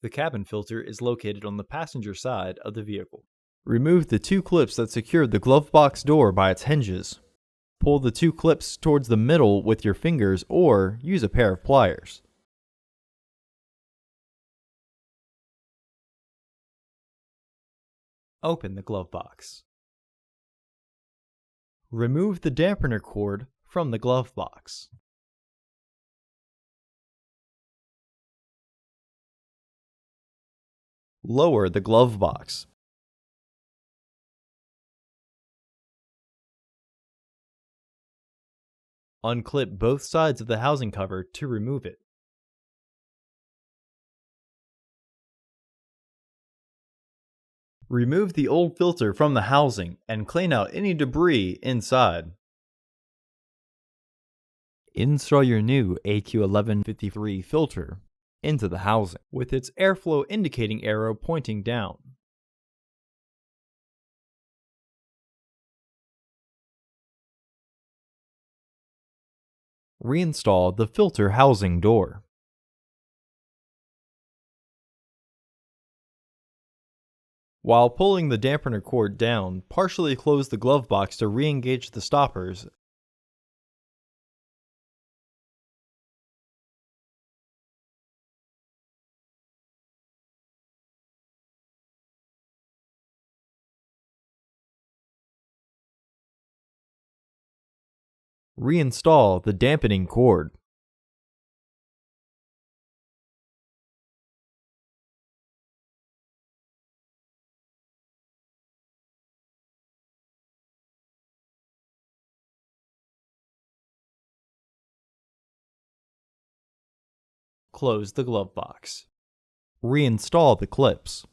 The cabin filter is located on the passenger side of the vehicle. Remove the two clips that secured the glove box door by its hinges. Pull the two clips towards the middle with your fingers or use a pair of pliers. Open the glove box. Remove the dampener cord from the glove box. Lower the glove box. Unclip both sides of the housing cover to remove it. Remove the old filter from the housing and clean out any debris inside. Install your new AQ1153 filter into the housing with its airflow indicating arrow pointing down. Reinstall the filter housing door. While pulling the dampener cord down, partially close the glove box to re-engage the stoppers. Reinstall the dampening cord. Close the glove box. Reinstall the clips.